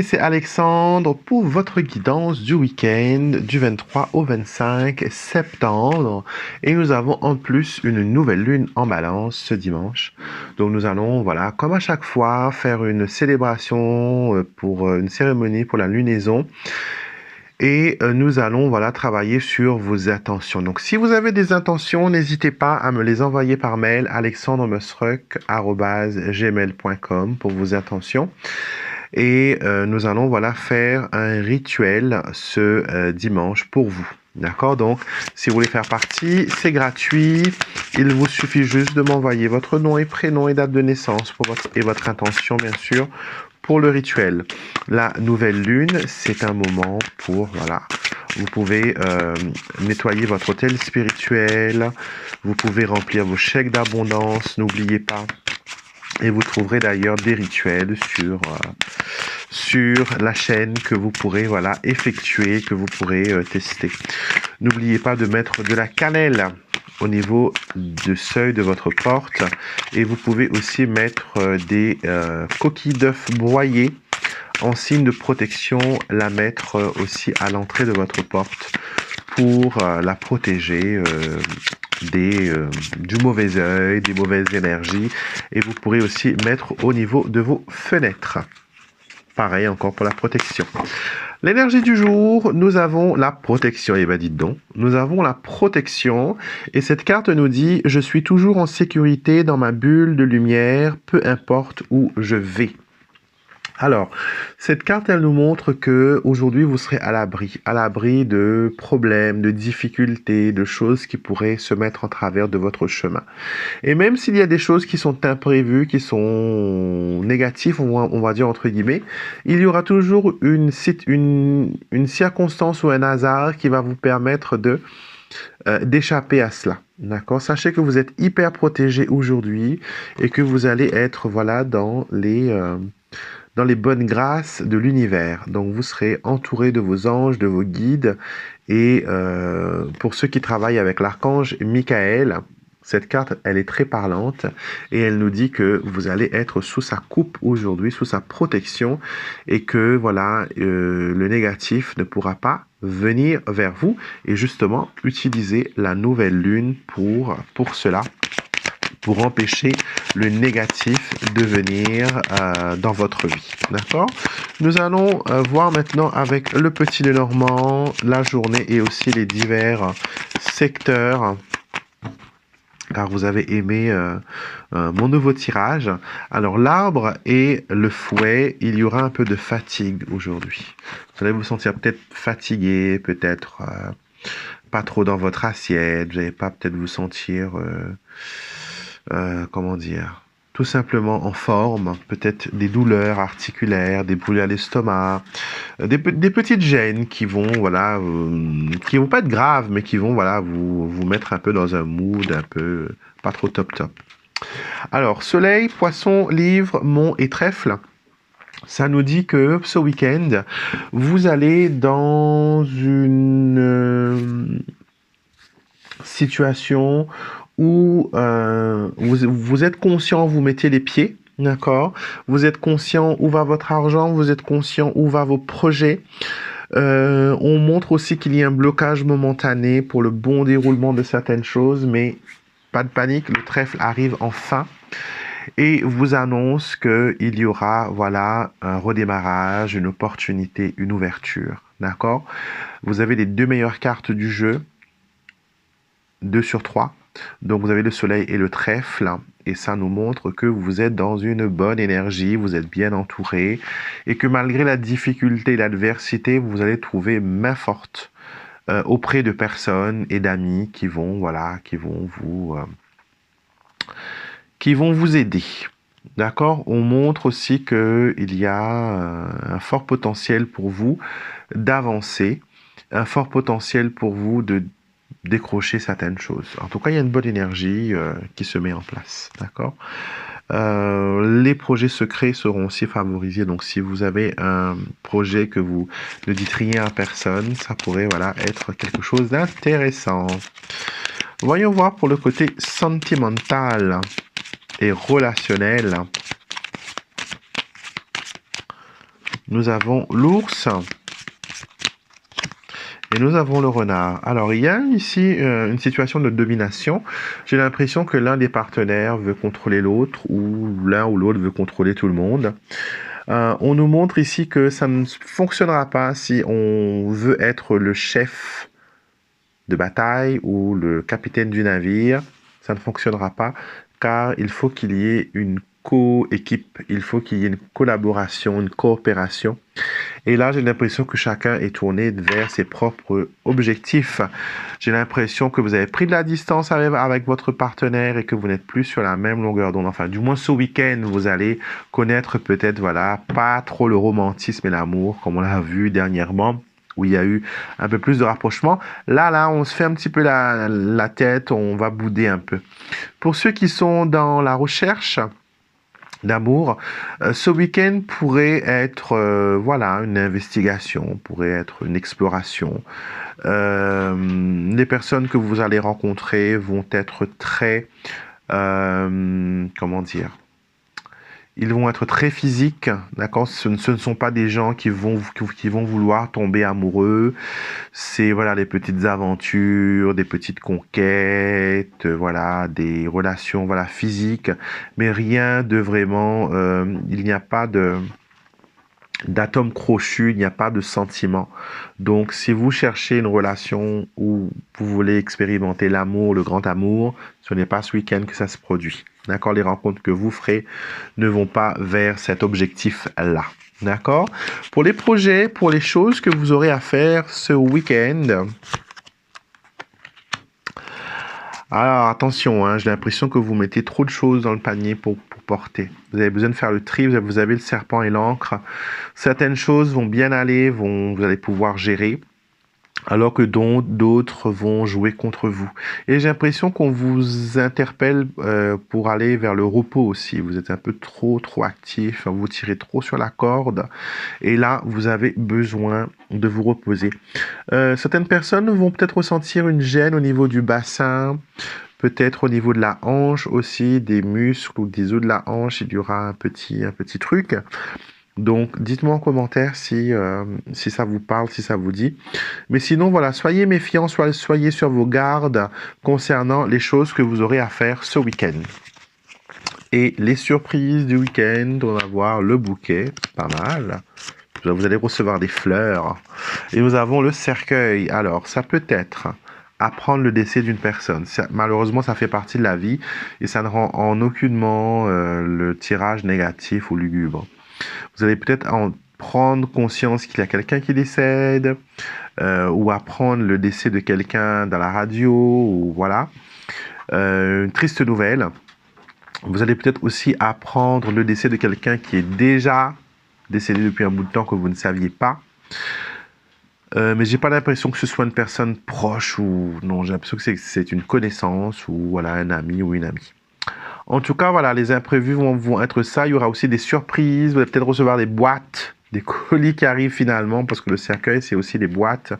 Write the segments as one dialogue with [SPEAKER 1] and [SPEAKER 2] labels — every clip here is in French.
[SPEAKER 1] c'est Alexandre pour votre guidance du week-end du 23 au 25 septembre. Et nous avons en plus une nouvelle lune en balance ce dimanche. Donc nous allons, voilà, comme à chaque fois, faire une célébration pour une cérémonie pour la lunaison. Et nous allons, voilà, travailler sur vos intentions. Donc, si vous avez des intentions, n'hésitez pas à me les envoyer par mail alexandremusruck@gmail.com pour vos intentions. Et nous allons, voilà, faire un rituel ce dimanche pour vous. D'accord? Donc, si vous voulez faire partie, c'est gratuit. Il vous suffit juste de m'envoyer votre nom et prénom et date de naissance pour votre intention, bien sûr, pour le rituel. La nouvelle lune, c'est un moment pour, voilà, vous pouvez nettoyer votre hôtel spirituel, vous pouvez remplir vos chèques d'abondance, n'oubliez pas. Et vous trouverez d'ailleurs des rituels sur la chaîne que vous pourrez, voilà, effectuer, que vous pourrez tester. N'oubliez pas de mettre de la cannelle au niveau du seuil de votre porte, et vous pouvez aussi mettre des coquilles d'œufs broyées en signe de protection, la mettre aussi à l'entrée de votre porte pour la protéger du mauvais œil, des mauvaises énergies. Et vous pourrez aussi mettre au niveau de vos fenêtres. Pareil encore pour la protection. L'énergie du jour, nous avons la protection. Eh ben dites donc, nous avons la protection. Et cette carte nous dit « Je suis toujours en sécurité dans ma bulle de lumière, peu importe où je vais ». Alors, cette carte, elle nous montre que aujourd'hui vous serez à l'abri de problèmes, de difficultés, de choses qui pourraient se mettre en travers de votre chemin. Et même s'il y a des choses qui sont imprévues, qui sont négatives, on va dire entre guillemets, il y aura toujours une circonstance ou un hasard qui va vous permettre d'échapper à cela. D'accord? Sachez que vous êtes hyper protégé aujourd'hui et que vous allez être, voilà, dans les bonnes grâces de l'univers. Donc vous serez entouré de vos anges, de vos guides. Et pour ceux qui travaillent avec l'archange Michael, cette carte, elle est très parlante et elle nous dit que vous allez être sous sa coupe aujourd'hui, sous sa protection, et que voilà, le négatif ne pourra pas venir vers vous. Et justement, utilisez la nouvelle lune pour cela, pour empêcher le négatif de venir dans votre vie. D'accord? Nous allons voir maintenant avec le petit Lenormand la journée et aussi les divers secteurs, car vous avez aimé mon nouveau tirage. Alors, l'arbre et le fouet, il y aura un peu de fatigue aujourd'hui. Vous allez vous sentir peut-être fatigué, peut-être pas trop dans votre assiette, vous n'allez pas peut-être vous sentir... comment dire, tout simplement en forme, peut-être des douleurs articulaires, des brûlures à l'estomac, des petites gênes qui vont, voilà, qui vont pas être graves, mais qui vont, voilà, vous mettre un peu dans un mood un peu pas trop top. Alors, soleil, poisson, livre, mont et trèfle. Ça nous dit que ce week-end, vous allez dans une situation où vous êtes conscient, vous mettez les pieds, d'accord? Vous êtes conscient où va votre argent, vous êtes conscient où va vos projets. On montre aussi qu'il y a un blocage momentané pour le bon déroulement de certaines choses, mais pas de panique, le trèfle arrive enfin et vous annonce qu'il y aura, voilà, un redémarrage, une opportunité, une ouverture, d'accord? Vous avez les deux meilleures cartes du jeu, 2 sur 3. Donc vous avez le soleil et le trèfle, et ça nous montre que vous êtes dans une bonne énergie, vous êtes bien entouré, et que malgré la difficulté et l'adversité, vous allez trouver main forte auprès de personnes et d'amis qui vont, voilà, qui vont vous aider. D'accord? On montre aussi qu'il y a un fort potentiel pour vous d'avancer, un fort potentiel pour vous de décrocher certaines choses. En tout cas, il y a une bonne énergie qui se met en place. D'accord? Les projets secrets seront aussi favorisés. Donc, si vous avez un projet que vous ne dites rien à personne, ça pourrait, voilà, être quelque chose d'intéressant. Voyons voir pour le côté sentimental et relationnel. Nous avons l'ours. Et nous avons le renard. Alors, il y a ici une situation de domination. J'ai l'impression que l'un des partenaires veut contrôler l'autre, ou l'un ou l'autre veut contrôler tout le monde. On nous montre ici que ça ne fonctionnera pas si on veut être le chef de bataille ou le capitaine du navire. Ça ne fonctionnera pas, car il faut qu'il y ait une co-équipe, il faut qu'il y ait une collaboration, une coopération. Et là, j'ai l'impression que chacun est tourné vers ses propres objectifs. J'ai l'impression que vous avez pris de la distance avec votre partenaire et que vous n'êtes plus sur la même longueur d'onde. Enfin, du moins ce week-end, vous allez connaître peut-être, voilà, pas trop le romantisme et l'amour, comme on l'a vu dernièrement, où il y a eu un peu plus de rapprochement. Là, on se fait un petit peu la tête, on va bouder un peu. Pour ceux qui sont dans la recherche d'amour, ce week-end pourrait être voilà, une investigation, pourrait être une exploration. Les personnes que vous allez rencontrer vont être très comment dire, ils vont être très physiques, d'accord? Ce ne sont pas des gens qui vont vouloir tomber amoureux. C'est voilà, des petites aventures, des petites conquêtes, voilà, des relations voilà, physiques, mais rien de vraiment... il n'y a pas d'atome crochu, il n'y a pas de sentiment. Donc, si vous cherchez une relation où vous voulez expérimenter l'amour, le grand amour, ce n'est pas ce week-end que ça se produit. D'accord? Les rencontres que vous ferez ne vont pas vers cet objectif-là. D'accord? Pour les projets, pour les choses que vous aurez à faire ce week-end, alors attention, hein, j'ai l'impression que vous mettez trop de choses dans le panier pour porter. Vous avez besoin de faire le tri, vous avez le serpent et l'encre. Certaines choses vont bien aller, vous allez pouvoir gérer, alors que d'autres vont jouer contre vous. Et j'ai l'impression qu'on vous interpelle pour aller vers le repos aussi. Vous êtes un peu trop actif, vous tirez trop sur la corde. Et là, vous avez besoin de vous reposer. Certaines personnes vont peut-être ressentir une gêne au niveau du bassin, peut-être au niveau de la hanche aussi, des muscles ou des os de la hanche, il y aura un petit truc. Donc, dites-moi en commentaire si ça vous parle, si ça vous dit. Mais sinon, voilà, soyez méfiants, soyez sur vos gardes concernant les choses que vous aurez à faire ce week-end. Et les surprises du week-end, on va voir le bouquet, pas mal. Vous allez recevoir des fleurs. Et nous avons le cercueil. Alors, ça peut être apprendre le décès d'une personne. Malheureusement, ça fait partie de la vie et ça ne rend en aucunement le tirage négatif ou lugubre. Vous allez peut-être en prendre conscience qu'il y a quelqu'un qui décède ou apprendre le décès de quelqu'un dans la radio ou voilà. Une triste nouvelle. Vous allez peut-être aussi apprendre le décès de quelqu'un qui est déjà décédé depuis un bout de temps que vous ne saviez pas. Mais j'ai pas l'impression que ce soit une personne proche ou non, j'ai l'impression que c'est une connaissance ou voilà un ami ou une amie. En tout cas, voilà, les imprévus vont être ça. Il y aura aussi des surprises. Vous allez peut-être recevoir des boîtes, des colis qui arrivent finalement, parce que le cercueil, c'est aussi des boîtes.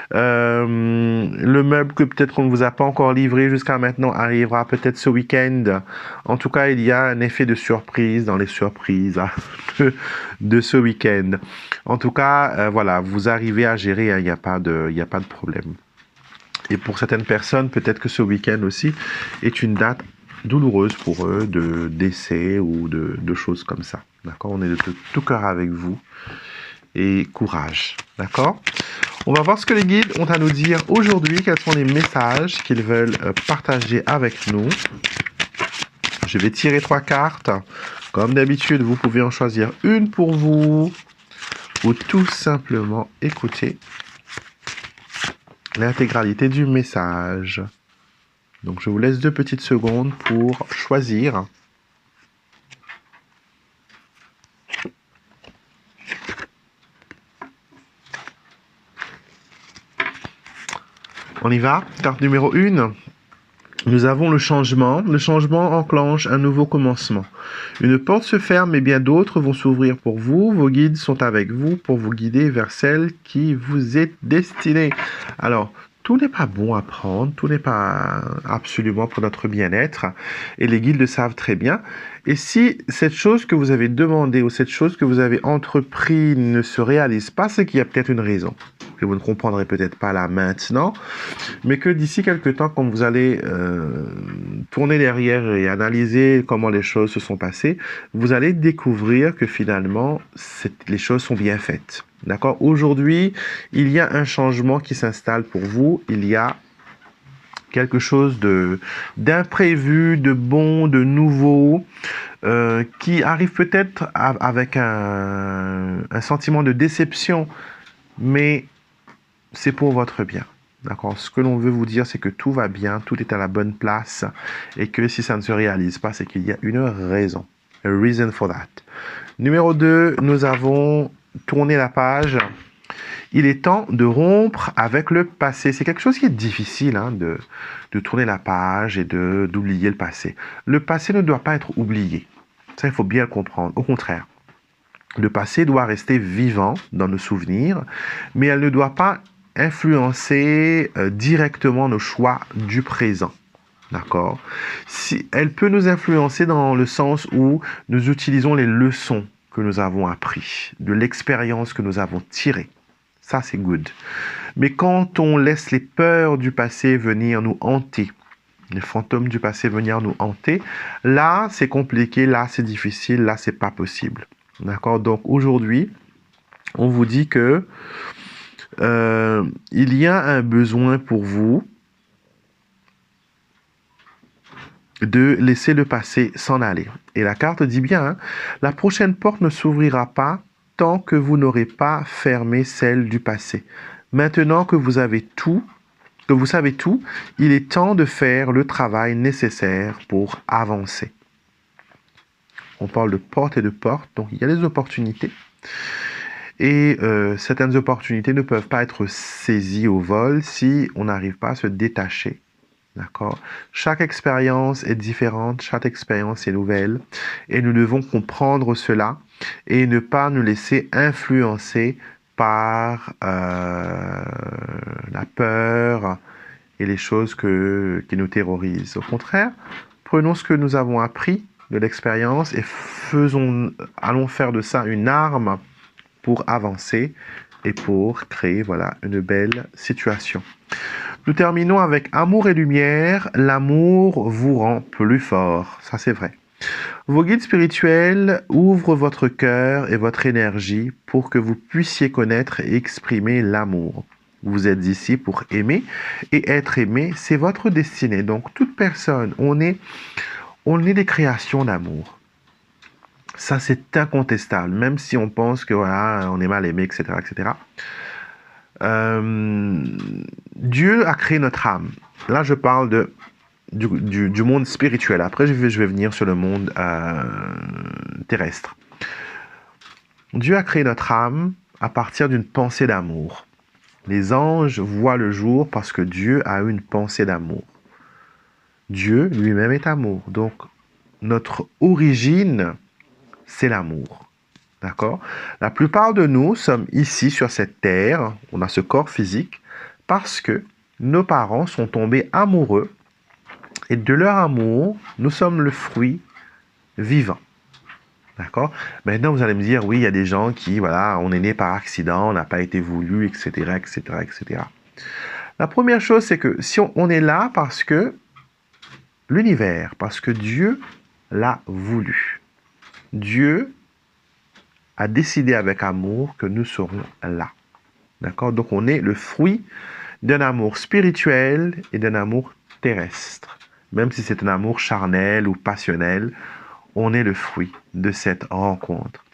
[SPEAKER 1] Le meuble que peut-être qu'on ne vous a pas encore livré jusqu'à maintenant arrivera peut-être ce week-end. En tout cas, il y a un effet de surprise dans les surprises de ce week-end. En tout cas, voilà, vous arrivez à gérer, hein, il n'y a pas de problème. Et pour certaines personnes, peut-être que ce week-end aussi est une date douloureuse pour eux, de décès ou de choses comme ça. D'accord? On est de tout cœur avec vous. Et courage. D'accord? On va voir ce que les guides ont à nous dire aujourd'hui. Quels sont les messages qu'ils veulent partager avec nous. Je vais tirer 3 cartes. Comme d'habitude, vous pouvez en choisir une pour vous. Ou tout simplement écouter l'intégralité du message. Donc, je vous laisse 2 petites secondes pour choisir. On y va. Carte numéro 1. Nous avons le changement. Le changement enclenche un nouveau commencement. Une porte se ferme et bien d'autres vont s'ouvrir pour vous. Vos guides sont avec vous pour vous guider vers celle qui vous est destinée. Alors, tout n'est pas bon à prendre, tout n'est pas absolument pour notre bien-être, et les guides le savent très bien. Et si cette chose que vous avez demandée ou cette chose que vous avez entrepris ne se réalise pas, c'est qu'il y a peut-être une raison, que vous ne comprendrez peut-être pas là maintenant, mais que d'ici quelques temps, quand vous allez tourner derrière et analyser comment les choses se sont passées, vous allez découvrir que finalement, les choses sont bien faites. D'accord? Aujourd'hui, il y a un changement qui s'installe pour vous. Il y a quelque chose d'imprévu, de bon, de nouveau, qui arrive peut-être avec un sentiment de déception, mais c'est pour votre bien. D'accord? Ce que l'on veut vous dire, c'est que tout va bien, tout est à la bonne place, et que si ça ne se réalise pas, c'est qu'il y a une raison. A reason for that. Numéro 2, nous avons tourné la page. Il est temps de rompre avec le passé. C'est quelque chose qui est difficile, hein, de tourner la page et d'oublier le passé. Le passé ne doit pas être oublié. Ça, il faut bien le comprendre. Au contraire, le passé doit rester vivant dans nos souvenirs, mais elle ne doit pas influencer directement nos choix du présent. D'accord? Si, elle peut nous influencer dans le sens où nous utilisons les leçons que nous avons apprises, de l'expérience que nous avons tirée. Ça, c'est good. Mais quand on laisse les peurs du passé venir nous hanter, les fantômes du passé venir nous hanter, là, c'est compliqué, là, c'est difficile, là, c'est pas possible. D'accord? Donc, aujourd'hui, on vous dit que il y a un besoin pour vous de laisser le passé s'en aller. Et la carte dit bien, hein, la prochaine porte ne s'ouvrira pas tant que vous n'aurez pas fermé celle du passé. Maintenant que vous avez tout, que vous savez tout, il est temps de faire le travail nécessaire pour avancer. On parle de porte et de porte, donc il y a des opportunités. Et certaines opportunités ne peuvent pas être saisies au vol si on n'arrive pas à se détacher. D'accord? Chaque expérience est différente, chaque expérience est nouvelle, et nous devons comprendre cela et ne pas nous laisser influencer par la peur et les choses qui nous terrorisent. Au contraire, prenons ce que nous avons appris de l'expérience et allons faire de ça une arme pour avancer et pour créer, voilà, une belle situation. Nous terminons avec amour et lumière. L'amour vous rend plus fort. Ça, c'est vrai. Vos guides spirituels ouvrent votre cœur et votre énergie pour que vous puissiez connaître et exprimer l'amour. Vous êtes ici pour aimer et être aimé, c'est votre destinée. Donc, toute personne, on est des créations d'amour. Ça, c'est incontestable, même si on pense que voilà, on est mal aimé, etc., etc. Dieu a créé notre âme. Là, je parle du monde spirituel. Après, je vais venir sur le monde terrestre. Dieu a créé notre âme à partir d'une pensée d'amour. Les anges voient le jour parce que Dieu a une pensée d'amour. Dieu lui-même est amour. Donc, notre origine, c'est l'amour. D'accord? La plupart de nous sommes ici sur cette terre, on a ce corps physique, parce que nos parents sont tombés amoureux et de leur amour, nous sommes le fruit vivant. D'accord? Maintenant, vous allez me dire, oui, il y a des gens qui, voilà, on est né par accident, on n'a pas été voulu, etc., etc., etc. La première chose, c'est que si on est là parce que l'univers, parce que Dieu l'a voulu. Dieu a décidé avec amour que nous serons là. D'accord? Donc, on est le fruit d'un amour spirituel et d'un amour terrestre. Même si c'est un amour charnel ou passionnel, on est le fruit de cette rencontre.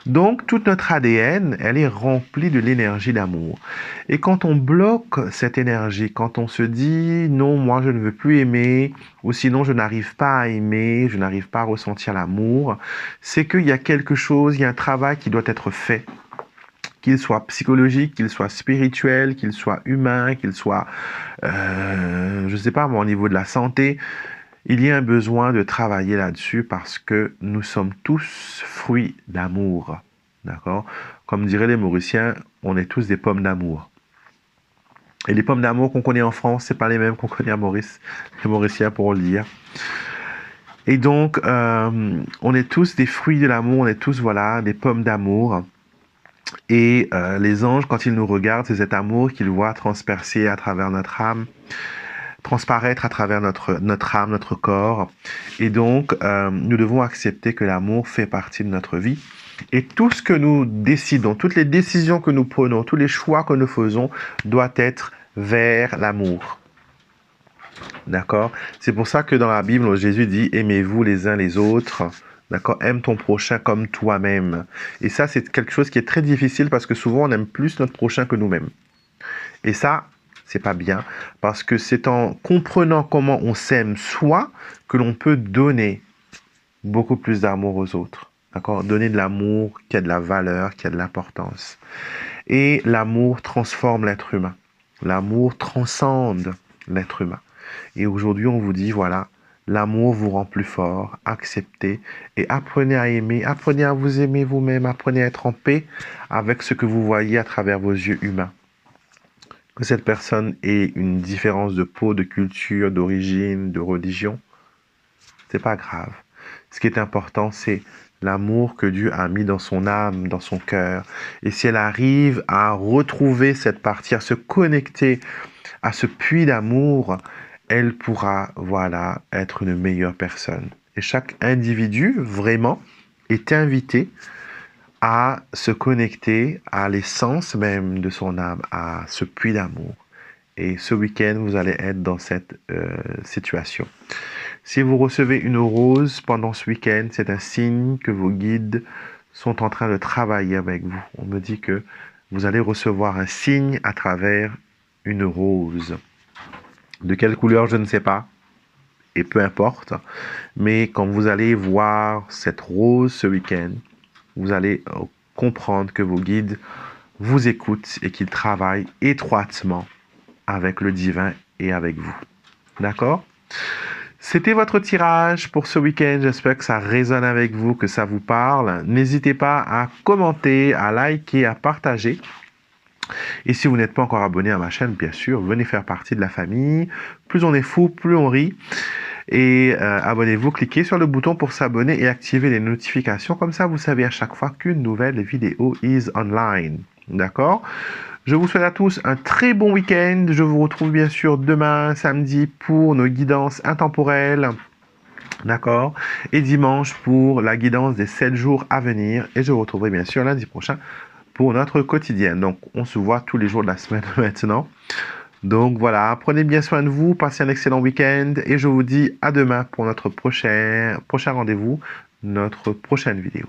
[SPEAKER 1] Donc, toute notre ADN, elle est remplie de l'énergie d'amour. Et quand on bloque cette énergie, quand on se dit « non, moi je ne veux plus aimer » ou sinon « je n'arrive pas à aimer, je n'arrive pas à ressentir l'amour », c'est qu'il y a quelque chose, il y a un travail qui doit être fait, qu'il soit psychologique, qu'il soit spirituel, qu'il soit humain, qu'il soit, je ne sais pas, au niveau de la santé. Il y a un besoin de travailler là-dessus parce que nous sommes tous fruits d'amour. D'accord? Comme diraient les Mauriciens, on est tous des pommes d'amour. Et les pommes d'amour qu'on connaît en France, c'est pas les mêmes qu'on connaît à Maurice. Les Mauriciens pourront le dire. Et donc, on est tous des fruits de l'amour, on est tous, voilà, des pommes d'amour. Et les anges, quand ils nous regardent, c'est cet amour qu'ils voient transpercer à travers notre âme, transparaître à travers notre âme, notre corps. Et donc, nous devons accepter que l'amour fait partie de notre vie. Et tout ce que nous décidons, toutes les décisions que nous prenons, tous les choix que nous faisons, doivent être vers l'amour. D'accord? C'est pour ça que dans la Bible, Jésus dit, aimez-vous les uns les autres. D'accord? Aime ton prochain comme toi-même. Et ça, c'est quelque chose qui est très difficile parce que souvent, on aime plus notre prochain que nous-mêmes. Et ça, c'est pas bien parce que c'est en comprenant comment on s'aime soi que l'on peut donner beaucoup plus d'amour aux autres. D'accord? Donner de l'amour qui a de la valeur, qui a de l'importance. Et l'amour transforme l'être humain. L'amour transcende l'être humain. Et aujourd'hui, on vous dit, voilà, l'amour vous rend plus fort, acceptez et apprenez à aimer, apprenez à vous aimer vous-même, apprenez à être en paix avec ce que vous voyez à travers vos yeux humains. Que cette personne ait une différence de peau, de culture, d'origine, de religion, c'est pas grave. Ce qui est important, c'est l'amour que Dieu a mis dans son âme, dans son cœur. Et si elle arrive à retrouver cette partie, à se connecter à ce puits d'amour, elle pourra, voilà, être une meilleure personne. Et chaque individu, vraiment, est invité à se connecter à l'essence même de son âme, à ce puits d'amour. Et ce week-end, vous allez être dans cette situation. Si vous recevez une rose pendant ce week-end, c'est un signe que vos guides sont en train de travailler avec vous. On me dit que vous allez recevoir un signe à travers une rose. De quelle couleur, je ne sais pas. Et peu importe. Mais quand vous allez voir cette rose ce week-end, vous allez comprendre que vos guides vous écoutent et qu'ils travaillent étroitement avec le divin et avec vous. D'accord? C'était votre tirage pour ce week-end. J'espère que ça résonne avec vous, que ça vous parle. N'hésitez pas à commenter, à liker, à partager. Et si vous n'êtes pas encore abonné à ma chaîne, bien sûr, venez faire partie de la famille. Plus on est fou, plus on rit. Et abonnez-vous, cliquez sur le bouton pour s'abonner et activer les notifications. Comme ça, vous savez à chaque fois qu'une nouvelle vidéo is online. D'accord? Je vous souhaite à tous un très bon week-end. Je vous retrouve bien sûr demain, samedi, pour nos guidances intemporelles. D'accord? Et dimanche pour la guidance des 7 jours à venir. Et je vous retrouverai bien sûr lundi prochain pour notre quotidienne. Donc, on se voit tous les jours de la semaine maintenant. Donc voilà, prenez bien soin de vous, passez un excellent week-end et je vous dis à demain pour notre prochain rendez-vous, notre prochaine vidéo.